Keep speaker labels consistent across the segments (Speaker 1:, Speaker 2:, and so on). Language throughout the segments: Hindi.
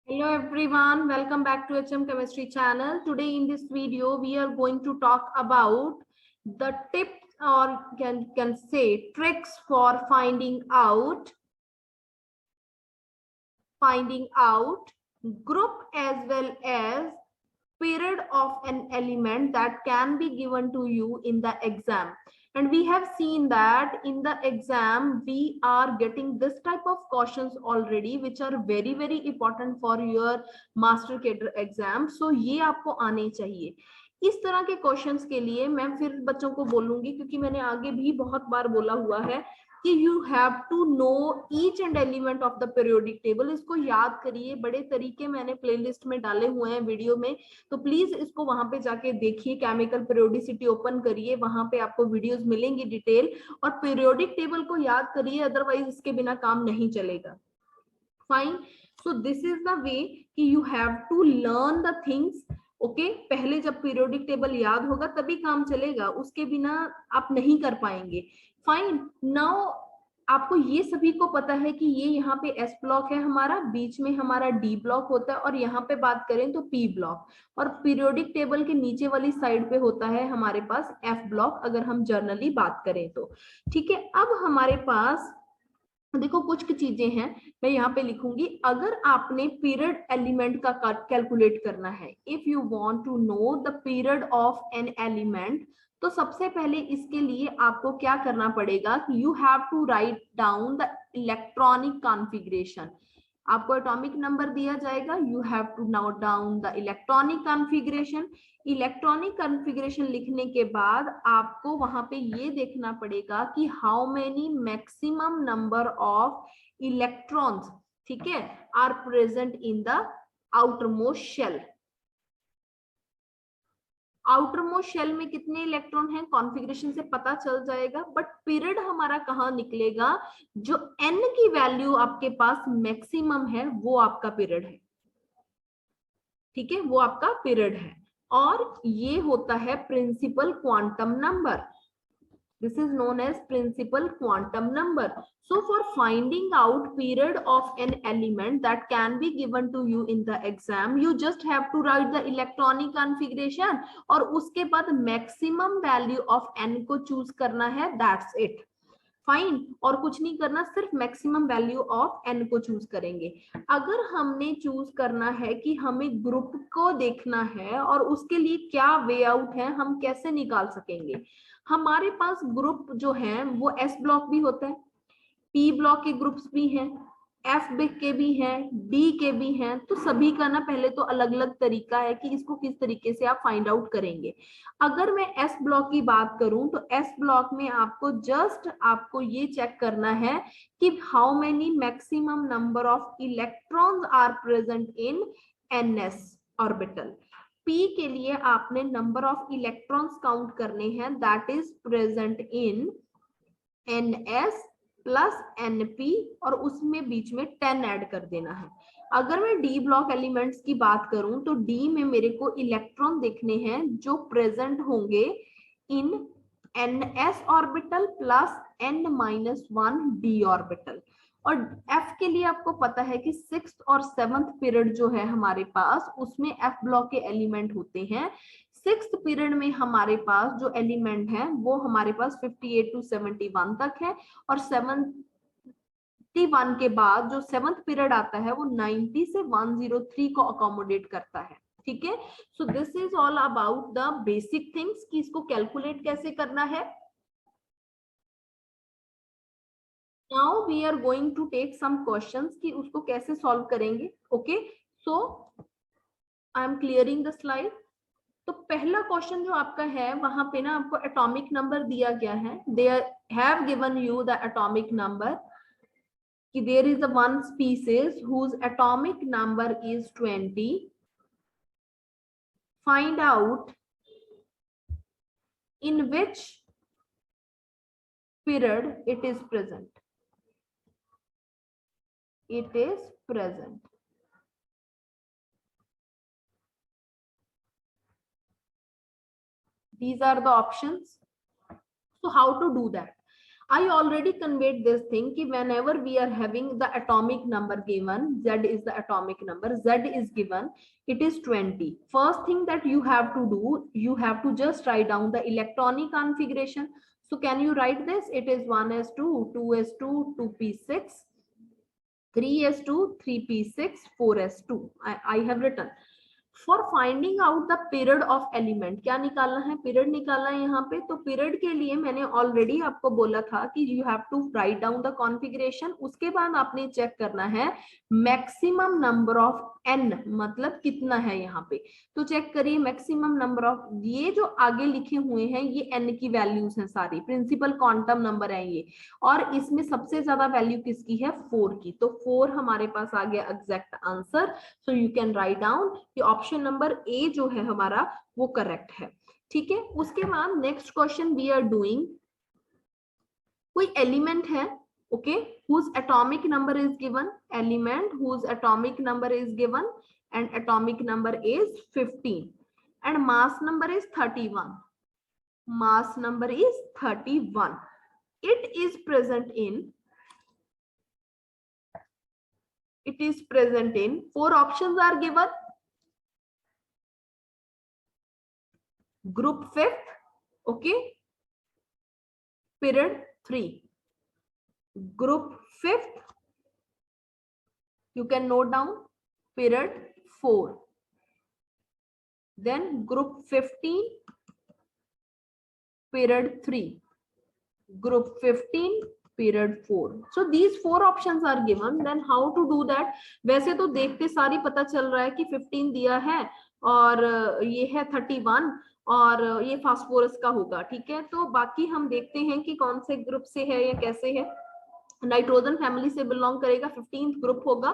Speaker 1: Hello everyone, welcome back to HM Chemistry channel. Today in this video we are going to talk about the tips or can say tricks for finding out group as well as period of an element that can be given to you in the exam. And we have seen that in the exam we are getting this type of questions already which are very important for your master cadre exam. So ये आपको आने चाहिए. इस तरह के क्वेश्चंस के लिए मैं फिर बच्चों को बोलूंगी, क्योंकि मैंने आगे भी बहुत बार बोला हुआ है कि you have to know each and element of the periodic table. इसको याद करिए, बड़े तरीके मैंने प्लेलिस्ट में डाले हुए हैं वीडियो में, तो प्लीज इसको वहां पे जाके देखिए. केमिकल पीरियोडिसिटी ओपन करिए, वहां पे आपको वीडियोस मिलेंगी डिटेल, और पीरियोडिक टेबल को याद करिए, अदरवाइज इसके बिना काम नहीं चलेगा. Fine. So this is the way कि you have to learn the things. Okay, पहले जब पीरियोडिक टेबल याद होगा तभी काम चलेगा, उसके बिना आप नहीं कर पाएंगे. फाइन. नाउ आपको ये सभी को पता है कि ये यहाँ पे एस ब्लॉक है हमारा, बीच में हमारा डी ब्लॉक होता है, और यहाँ पे बात करें तो पी ब्लॉक, और पीरियोडिक टेबल के नीचे वाली साइड पे होता है हमारे पास एफ ब्लॉक, अगर हम जर्नली बात करें तो. ठीक है. अब हमारे पास देखो कुछ चीजें हैं, मैं यहाँ पे लिखूंगी. अगर आपने पीरियड एलिमेंट का कैलकुलेट करना है, if you want to know the period of an element, तो सबसे पहले इसके लिए आपको क्या करना पड़ेगा कि you have to write down the electronic configuration. आपको एटॉमिक नंबर दिया जाएगा, you have to note down the electronic configuration. Electronic configuration लिखने के बाद आपको वहां पे ये देखना पड़ेगा कि how many maximum number of electrons, ठीक है, are present in the outer most shell. Outer most shell में कितने इलेक्ट्रॉन हैं कॉन्फ़िगरेशन से पता चल जाएगा, बट पीरियड हमारा कहाँ निकलेगा? जो n की वैल्यू आपके पास मैक्सिमम है वो आपका पीरियड है. ठीक है, वो आपका पीरियड है, और ये होता है principal quantum number. This is known as principal quantum number. So for finding out period of an element that can be given to you in the exam, you just have to write the electronic configuration और उसके बाद maximum value of n को choose करना है. That's it. फाइन. और कुछ नहीं करना, सिर्फ मैक्सिमम वैल्यू ऑफ एन को चूज करेंगे. अगर हमने चूज करना है कि हमें ग्रुप को देखना है और उसके लिए क्या वे आउट है, हम कैसे निकाल सकेंगे? हमारे पास ग्रुप जो है वो एस ब्लॉक भी होता है, पी ब्लॉक के ग्रुप्स भी हैं, एफ के भी हैं, डी के भी हैं. तो सभी का ना पहले तो अलग अलग तरीका है कि इसको किस तरीके से आप फाइंड आउट करेंगे. अगर मैं एस ब्लॉक की बात करूं तो एस ब्लॉक में आपको ये चेक करना है कि how many maximum number of electrons are present in NS orbital. P के लिए आपने नंबर ऑफ इलेक्ट्रॉन्स काउंट करने हैं, that is present in ns plus np, और उसमें बीच में 10 ऐड कर देना है. अगर मैं डी ब्लॉक एलिमेंट्स की बात करूं तो डी में मेरे को इलेक्ट्रॉन देखने हैं जो प्रेजेंट होंगे in NS orbital plus n-1 d orbital. और एफ के लिए आपको पता है कि 6th और 7th पीरियड जो है हमारे पास, उसमें एफ ब्लॉक के एलिमेंट होते हैं. 6th पीरियड में हमारे पास जो एलिमेंट है वो हमारे पास 58 to 71 तक है, और 71 के बाद जो 7th पीरियड आता है वो 90 से 103 को अकोमोडेट करता है. ठीक है. So this is all about the basic things कि इसको कैलकुलेट कैसे करना है. Now we are going to take some questions कि उसको कैसे सॉल्व करेंगे. Okay, so I am clearing the slide. तो पहला क्वेश्चन जो आपका है वहां पे ना आपको एटॉमिक नंबर दिया गया है. They have given you the atomic number कि there is a one species whose atomic number is 20. Find out in which period it is present. It is present. These are the options. So how to do that? I already conveyed this thing कि whenever we are having the atomic number given, Z is the atomic number, Z is given, it is 20. First thing that you have to do, you have to just write down the electronic configuration. So can you write this? It is 1s2, 2s2, 2p6, 3s2, 3p6, 4s2. I have written. For finding out the period of element, क्या निकालना है? पीरियड निकालना है यहाँ पे। तो पीरियड के लिए मैंने ऑलरेडी आपको बोला था कि you have to write down the configuration, उसके बाद आपने चेक करना है मैक्सिमम नंबर ऑफ एन, मतलब कितना है यहाँ पे। तो चेक करिए मैक्सिमम नंबर ऑफ, ये जो आगे लिखे हुए हैं ये एन की वैल्यूज हैं सारी, प्रिंसिपल क्वांटम नंबर है ये, और इसमें सबसे ज्यादा वैल्यू किसकी है? 4 की। तो 4 हमारे पास आ गया exact answer. So you can write down कि ऑप्शन नंबर ए जो है हमारा वो करेक्ट है। ठीक है, उसके बाद next question we are doing, कोई एलिमेंट है, okay, whose atomic number is given, element whose atomic number is given and atomic number is 15 and mass number is 31. Mass number is 31. It is present in 4 options are given. Group 5th, okay, period 3. Group 5th, you can note down period 4. Then group 15, period 3. Group 15, period 4. So these 4 options are given. Then how to do that? वैसे तो देखते सारी पता चल रहा है कि 15 दिया है और ये है 31 और ये फास्फोरस का होगा। ठीक है, तो बाकी हम देखते हैं कि कौन से ग्रुप से है या कैसे है। नाइट्रोजन फैमिली से बिलोंग करेगा, 15th ग्रुप होगा।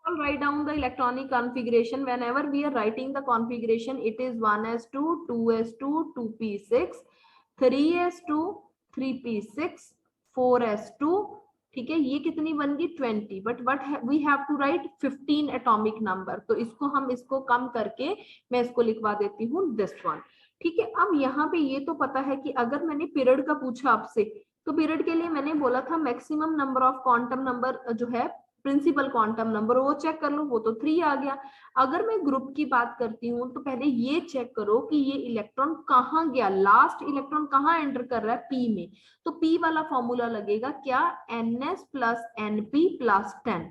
Speaker 1: I'll write down the electronic configuration. Whenever we are writing the configuration, it is 1s2, 2s2, 2p6, 3s2, 3p6, 4s2। ठीक है, ये कितनी बन गई? 20। But we have to write 15 atomic number, तो इसको कम करके मैं इसको लिखवा देती हूँ दिस वन। ठीक है, अब यहाँ पे ये तो पता है कि अगर मैंने पीरियड का पूछा आपसे, तो पीरियड के लिए मैंने बोला था maximum number of quantum number जो है प्रिंसिपल क्वांटम नंबर, वो चेक कर लो, वो तो 3 आ गया। अगर मैं ग्रुप की बात करती हूँ तो पहले ये चेक करो कि ये इलेक्ट्रॉन कहाँ गया, लास्ट इलेक्ट्रॉन कहाँ एंटर कर रहा है? पी में। तो पी वाला फॉर्मूला लगेगा क्या? ns plus np plus 10।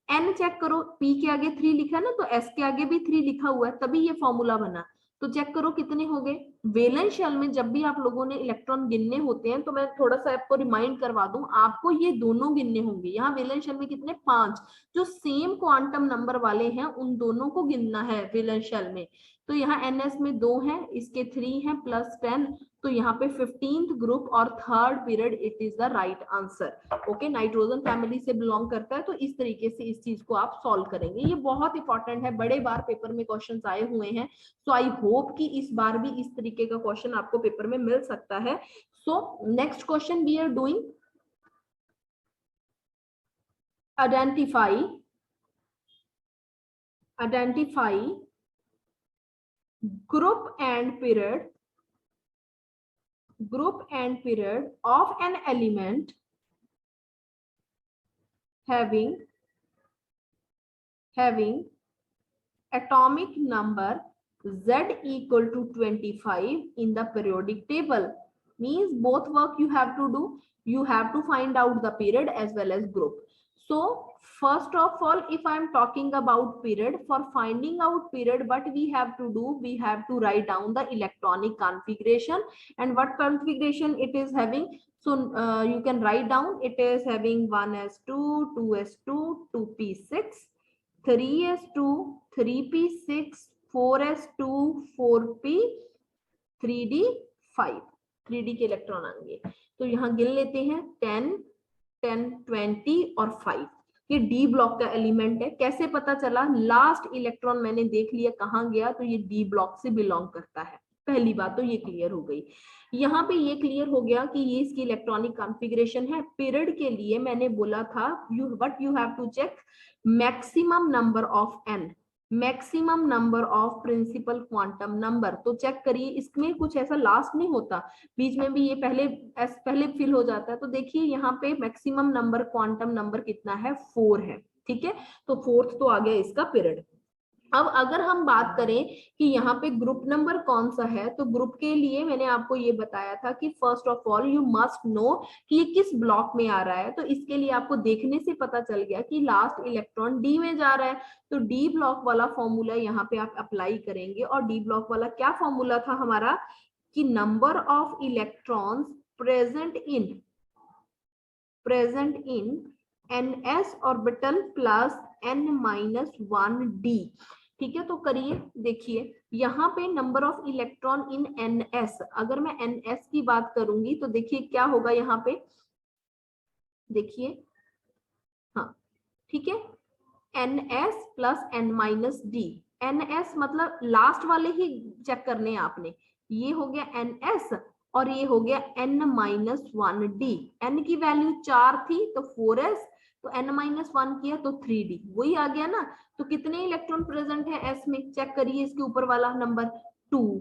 Speaker 1: n check करो, p के आगे 3 लिखा है ना, तो s के आगे भी 3 लिखा हुआ है, तभी ये फॉर्मूला बना। तो चेक करो कितने हो गए। वैलेंस शेल में जब भी आप लोगों ने इलेक्ट्रॉन गिनने होते हैं, तो मैं थोड़ा सा आपको रिमाइंड करवा दूं, आपको ये दोनों गिनने होंगे। यहाँ वैलेंस शेल में कितने? 5। जो सेम क्वांटम नंबर वाले हैं उन दोनों को गिनना है वैलेंस शेल में। तो यहाँ ns में 2 है, इसके 3 है प्लस 10, तो यहाँ पे 15th ग्रुप और 3rd period it is the right answer. Okay, nitrogen family से बिलोंग करता है, तो इस तरीके से इस चीज को आप सॉल्व करेंगे। ये बहुत इंपॉर्टेंट है, बड़े बार पेपर में क्वेश्चन आए हुए हैं। सो आई होप कि इस बार भी इस तरीके का क्वेश्चन आपको पेपर में मिल सकता है। So next question we are doing, identify group and period of an element having atomic number Z equal to 25 in the periodic table. Means both work you have to do. You have to find out the period as well as group. So first of all, if I am talking about period, for finding out period, what we have to do, we have to write down the electronic configuration and what configuration it is having. So you can write down, it is having 1s2, 2s2, 2p6, 3s2, 3p6, 4s2, 4p, 3d5, 3d के इलेक्ट्रॉन आएंगे। तो यहाँ गिन लेते हैं 10, 10, 20 और 5। ये डी ब्लॉक का एलिमेंट है। कैसे पता चला? लास्ट इलेक्ट्रॉन मैंने देख लिया कहाँ गया, तो ये डी ब्लॉक से बिलोंग करता है। पहली बात तो ये क्लियर हो गई। यहाँ पे ये क्लियर हो गया कि ये इसकी इलेक्ट्रॉनिक कॉन्फ़िगरेशन है। पीरियड के लिए मैंने बोला था, what you have to check maximum number of N. Maximum number of principal quantum number. तो चेक करिए, इसमें कुछ ऐसा लास्ट नहीं होता, बीच में भी ये पहले फिल हो जाता है। तो देखिए यहाँ पे मैक्सिमम नंबर क्वांटम नंबर कितना है, 4 है। ठीक है, तो 4th तो आ गया इसका पीरियड। अब अगर हम बात करें कि यहाँ पे ग्रुप नंबर कौन सा है, तो ग्रुप के लिए मैंने आपको ये बताया था कि first of all you must know कि ये किस ब्लॉक में आ रहा है। तो इसके लिए आपको देखने से पता चल गया कि लास्ट इलेक्ट्रॉन डी में जा रहा है, तो डी ब्लॉक वाला फॉर्मूला यहाँ पे आप अप्लाई करेंगे। और डी ब्लॉक वाला क्या फॉर्मूला था हमारा, कि number of electrons present in ns orbital plus n-1d। ठीक है, तो करिए, देखिए यहाँ पे number of electron in ns, अगर मैं ns की बात करूंगी तो देखिए क्या होगा यहाँ पे, देखिए, हाँ ठीक है, ns प्लस n-d। ns मतलब लास्ट वाले ही चेक करने हैं आपने, ये हो गया ns और ये हो गया n-1d। n की वैल्यू 4 थी तो 4s, तो n-1 किया तो 3d, वही आ गया ना। तो कितने इलेक्ट्रॉन प्रेजेंट है s में, चेक करिए इसके ऊपर वाला नंबर 2।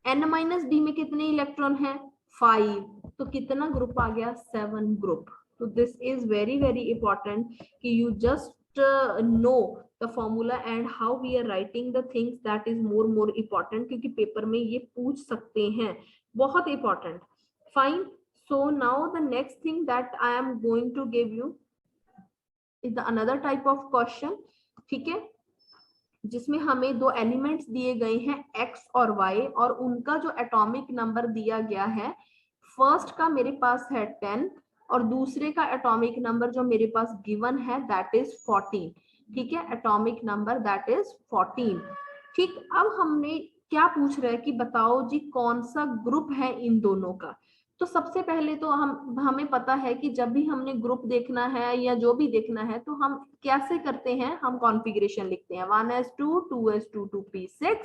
Speaker 1: n-d में कितने इलेक्ट्रॉन है, 5, तो कितना ग्रुप आ गया, 7 ग्रुप। तो this is very very important कि you just know the formula and how we are writing the things, that is more important, क्योंकि पेपर में ये पूछ सकते हैं, बहुत important। Fine, so now the next thing that I am going to give you is the another type of question। ठीक है, जिसमें हमें दो एलिमेंट्स दिए गए हैं x और y, और उनका जो एटॉमिक नंबर दिया गया है, फर्स्ट का मेरे पास है 10 और दूसरे का एटॉमिक नंबर जो मेरे पास गिवन है दैट इज 14। ठीक है, एटॉमिक नंबर दैट इज 14। ठीक, अब हमने क्या पूछ रहा है कि बताओ जी कौन सा ग्रुप है इन दोनों का। तो सबसे पहले तो हमें पता है कि जब भी हमने ग्रुप देखना है या जो भी देखना है तो हम कैसे करते हैं, हम कॉन्फ़िगरेशन लिखते हैं 1s2 2s2 2p6,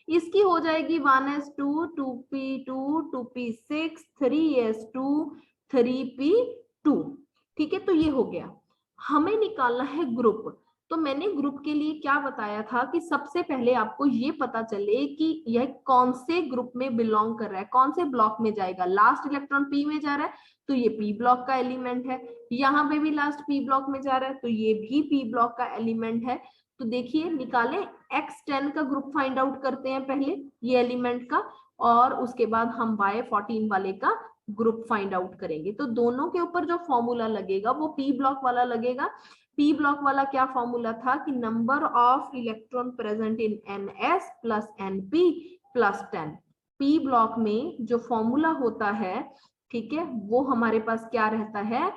Speaker 1: इसकी हो जाएगी 1s2 2p2 2p6 3s2 3p2। ठीक है, तो ये हो गया। हमें निकालना है ग्रुप। तो मैंने ग्रुप के लिए क्या बताया था कि सबसे पहले आपको ये पता चले कि यह कौन से ग्रुप में बिलोंग कर रहा है, कौन से ब्लॉक में जाएगा। लास्ट इलेक्ट्रॉन पी में जा रहा है तो ये पी ब्लॉक का एलिमेंट है, यहाँ पे भी लास्ट पी ब्लॉक में जा रहा है तो ये भी पी ब्लॉक का एलिमेंट है। तो देखिए निकालें, x10 का ग्रुप फाइंड आउट करते हैं पहले ये एलिमेंट का, और उसके बाद हम y14 वाले का ग्रुप फाइंड आउट करेंगे। तो दोनों के ऊपर जो फॉर्मूला लगेगा वो पी ब्लॉक वाला लगेगा। पी ब्लॉक वाला क्या फॉर्मूला था कि number of electron present in ns plus np plus 10। P block में जो फॉर्मूला होता है, ठीक है, वो हमारे पास क्या रहता है,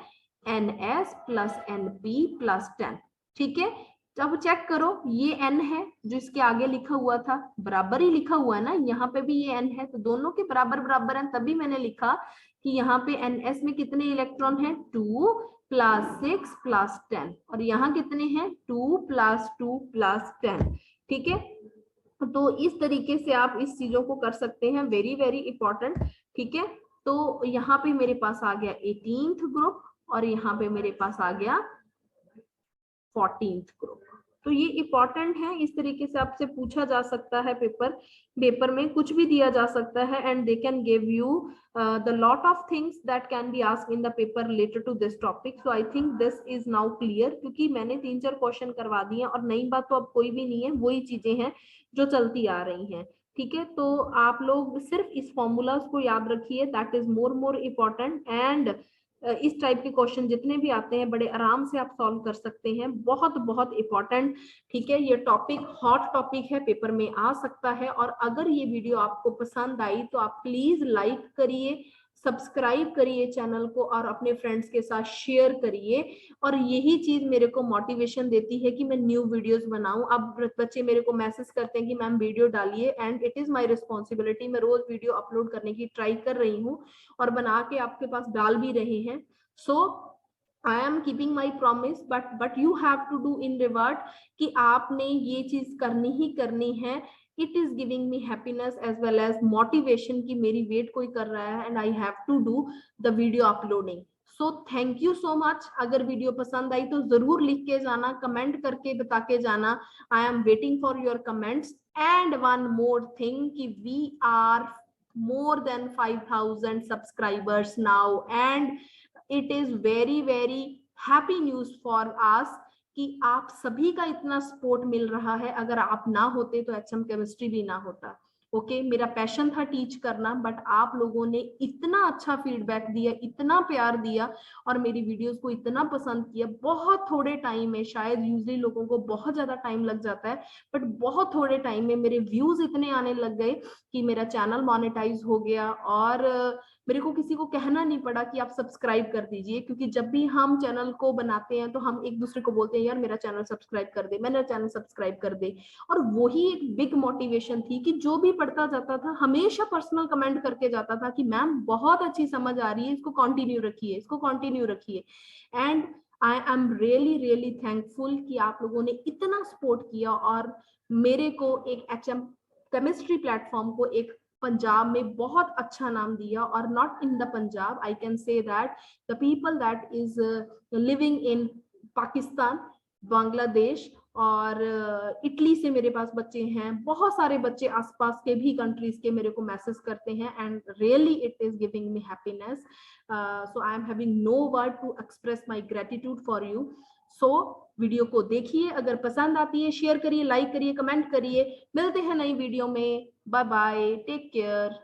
Speaker 1: ns प्लस np प्लस 10। ठीक है, जब चेक करो ये n है जो इसके आगे लिखा हुआ था, बराबर ही लिखा हुआ है ना, यहाँ पे भी ये n है, तो दोनों के बराबर बराबर हैं, तभी मैंने लिखा कि यहाँ पे ns में कितने इलेक्ट्रॉन हैं, 2 प्लस 6 प्लस 10, और यहाँ कितने हैं, 2 प्लस 2 प्लस 10। ठीक है, तो इस तरीके से आप इस चीजों को कर सकते हैं, वेरी वेरी इंपॉर्टेंट। ठीक है, तो यहाँ पे मेरे पास आ गया 18th ग्रुप और यहाँ पे मेरे पास आ गया 14th ग्रुप। तो ये इंपॉर्टेंट है, इस तरीके से आपसे पूछा जा सकता है, पेपर में कुछ भी दिया जा सकता है, and they can give you the lot of things that can be asked in the paper related to this topic. So I think this is now clear, क्योंकि मैंने 3-4 क्वेश्चन करवा दिए और नई बात तो अब कोई भी नहीं है, वही चीजें हैं जो चलती आ रही हैं। ठीक है, तो आप लोग सिर्फ इस फॉर्मूलाज को याद रखिए, that is more important, and इस टाइप के क्वेश्चन जितने भी आते हैं बड़े आराम से आप सॉल्व कर सकते हैं, बहुत बहुत इंपॉर्टेंट। ठीक है, ये टॉपिक हॉट टॉपिक है, पेपर में आ सकता है। और अगर ये वीडियो आपको पसंद आई तो आप प्लीज लाइक करिए, सब्सक्राइब करिए चैनल को और अपने फ्रेंड्स के साथ शेयर करिए, और यही चीज मेरे को मोटिवेशन देती है कि मैं न्यू वीडियोस बनाऊं। अब बच्चे मेरे को मैसेज करते हैं कि मैम वीडियो डालिए, and it is my responsibility, मैं रोज वीडियो अपलोड करने की ट्राई कर रही हूँ और बना के आपके पास डाल भी रहे हैं। सो I am keeping my promise, but you have to do in reward कि आपने ये चीज करनी ही करनी है। It is giving me happiness as well as motivation कि मेरी वेट कोई कर रहा है, and I have to do the video uploading. So thank you so much. अगर वीडियो पसंद आई तो जरूर लिख के जाना, कमेंट करके बता के जाना। I am waiting for your comments. And one more thing कि we are more than 5,000 subscribers now, and it is very very happy news for us कि आप सभी का इतना सपोर्ट मिल रहा है। अगर आप ना होते तो एचएम केमिस्ट्री भी ना होता। ओके, मेरा पैशन था टीच करना, बट आप लोगों ने इतना अच्छा फीडबैक दिया, इतना प्यार दिया और मेरी वीडियोस को इतना पसंद किया। बहुत थोड़े टाइम में, शायद यूजली लोगों को बहुत ज्यादा टाइम लग जाता है, बट बहुत थोड़े टाइम में मेरे व्यूज इतने आने लग गए कि मेरा चैनल मोनेटाइज हो गया। और मेरे को किसी को कहना नहीं पड़ा कि आप सब्सक्राइब कर दीजिए, क्योंकि जब भी हम चैनल को बनाते हैं तो हम एक दूसरे को बोलते हैं यार मेरा चैनल सब्सक्राइब कर दे, मेरा चैनल सब्सक्राइब कर दे। और वही एक बिग मोटिवेशन थी कि जो भी पढ़ता जाता था हमेशा पर्सनल कमेंट करके जाता था कि मैम बहुत अच्छी समझ आ रही है, इसको कंटिन्यू रखिए, इसको कंटिन्यू रखिए। And I am really really thankful कि आप लोगों ने इतना सपोर्ट किया और मेरे को एक एचएम केमिस्ट्री प्लेटफॉर्म को एक पंजाब में बहुत अच्छा नाम दिया। और not in the Punjab, I can say that the people that is living in Pakistan, Bangladesh और इटली से मेरे पास बच्चे हैं। बहुत सारे बच्चे आसपास के भी कंट्रीज के मेरे को मैसेज करते हैं and really it is giving me happiness. So I am having no word to express my gratitude for you. So video को देखिए, अगर पसंद आती है शेयर करिए, लाइक करिए, कमेंट करिए। मिलते हैं नई वीडियो में। Bye bye, take care.